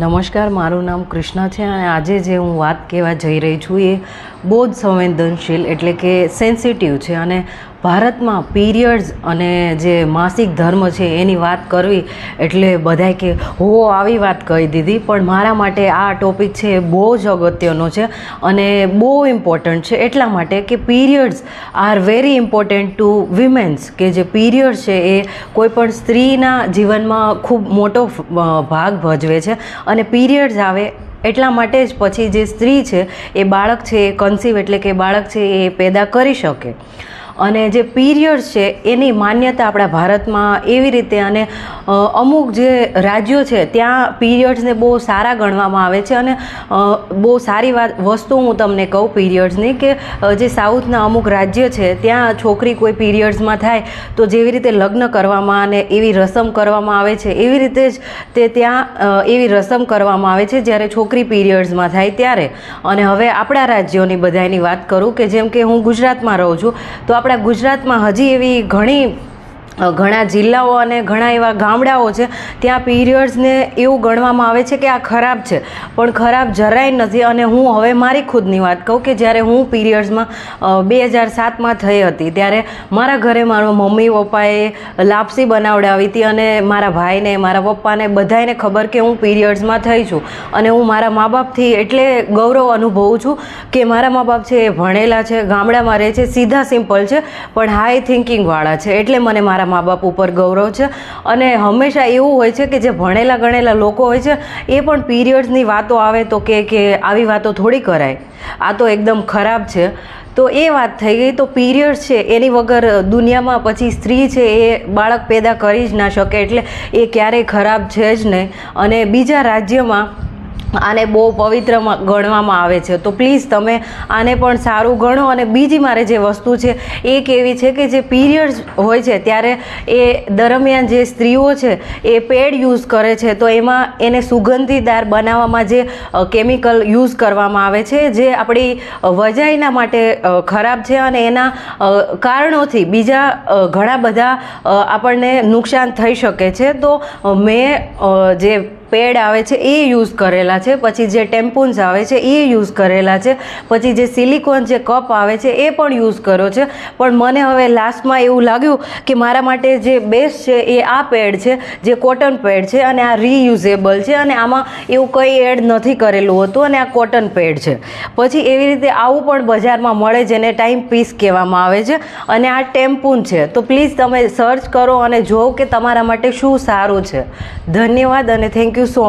નમસ્કાર, મારું નામ કૃષ્ણા છે અને આજે જે હું વાત કહેવા જઈ રહી છું એ બહુ જ સંવેદનશીલ એટલે કે સેન્સિટિવ છે. અને ભારતમાં પીરિયડ્સ અને જે માસિક ધર્મ છે એની વાત કરવી એટલે બધાય કે હો આવી વાત કહી દીધી, પણ મારા માટે આ ટૉપિક છે એ બહુ જ અગત્યનો છે અને બહુ ઇમ્પોર્ટન્ટ છે. એટલા માટે કે periods are very important to women's, કે જે પીરિયડ્સ છે એ કોઈ પણ સ્ત્રીના જીવનમાં ખૂબ મોટો ભાગ ભજવે છે. અને પીરિયડ્સ આવે એટલા માટે જ પછી જે સ્ત્રી છે એ બાળક છે એ કન્સીવ એટલે કે બાળક છે એ પેદા કરી શકે. અને જે પીરિયડ્સ છે એની માન્યતા આપણા ભારતમાં એવી રીતે, અને અમુક જે રાજ્યો છે ત્યાં પીરિયડ્સને બહુ સારા ગણવામાં આવે છે. અને બહુ સારી વસ્તુ હું તમને કહું પીરિયડ્સની, કે જે સાઉથના અમુક રાજ્ય છે ત્યાં છોકરી કોઈ પીરિયડ્સમાં થાય તો જેવી રીતે લગ્ન કરવામાં અને એવી રસમ કરવામાં આવે છે, એવી રીતે જ તે ત્યાં એવી રસમ કરવામાં આવે છે જ્યારે છોકરી પીરિયડ્સમાં થાય ત્યારે. અને હવે આપણા રાજ્યોની બધાની વાત કરું, કે જેમ કે હું ગુજરાતમાં રહું છું, તો આપણા ગુજરાતમાં હજી એવી ઘણા જિલ્લાઓ અને ઘણા એવા ગામડાઓ છે ત્યાં પીરિયડ્સને એવું ગણવામાં આવે છે કે આ ખરાબ છે, પણ ખરાબ જરાય નથી. અને હું હવે મારી ખુદની વાત કહું કે જ્યારે હું પીરિયડ્સમાં 2007માં થઈ હતી ત્યારે મારા ઘરે મારા મમ્મી પપ્પાએ લાપસી બનાવડાવી હતી, અને મારા ભાઈને, મારા પપ્પાને બધાને ખબર કે હું પીરિયડ્સમાં થઈ છું. અને હું મારા મા બાપથી એટલે ગૌરવ અનુભવું છું કે મારા મા બાપ છે એ ભણેલા છે, ગામડામાં રહે છે, સીધા સિમ્પલ છે, પણ હાઈ થિંકિંગવાળા છે, એટલે મને મારા મા બાપ ઉપર ગૌરવ છે. અને હંમેશા એવું હોય છે કે જે ભણેલા ગણેલા લોકો હોય છે એ પણ પીરિયડ્સની વાતો આવે તો કે આવી વાતો થોડી કરાય, આ તો એકદમ ખરાબ છે. તો એ વાત થઈ ગઈ. તો પીરિયડ્સ છે એની વગર દુનિયામાં પછી સ્ત્રી છે એ બાળક પેદા કરી જ ના શકે, એટલે એ ક્યારેય ખરાબ છે જ નહીં. અને બીજા રાજ્યમાં આને બહુ પવિત્ર ગણવામાં આવે છે, તો પ્લીઝ તમે આને પણ સારું ગણો. અને બીજી મારે જે વસ્તુ છે એ કેવી છે કે જે પીરિયડ્સ હોય છે ત્યારે એ દરમિયાન જે સ્ત્રીઓ છે એ પેડ યુઝ કરે છે, તો એમાં એને સુગંધીદાર બનાવવામાં જે કેમિકલ યુઝ કરવામાં આવે છે જે આપણી વજાઈના માટે ખરાબ છે, અને એના કારણોથી બીજા ઘણા બધા આપણને નુકસાન થઈ શકે છે. તો મેં જે પેડ આવે છે એ યુઝ કરેલા છે, પછી જે ટેમ્પૂન્સ આવે છે એ યુઝ કરેલા છે, પછી જે સિલિકોન જે કપ આવે છે એ પણ યુઝ કર્યો છે. પણ મને હવે લાસ્ટમાં એવું લાગ્યું કે મારા માટે જે બેસ્ટ છે એ આ પેડ છે, જે કોટન પેડ છે, અને આ રીયુઝેબલ છે, અને આમાં એવું કંઈ એડ નથી કરેલું હતું, અને આ કોટન પેડ છે. પછી એવી રીતે આવું પણ બજારમાં મળે જેને ટાઈમ પીસ કહેવામાં આવે છે, અને આ ટેમ્પૂન છે. તો પ્લીઝ તમે સર્ચ કરો અને જોવો કે તમારા માટે શું સારું છે. ધન્યવાદ અને થેન્ક યુ સો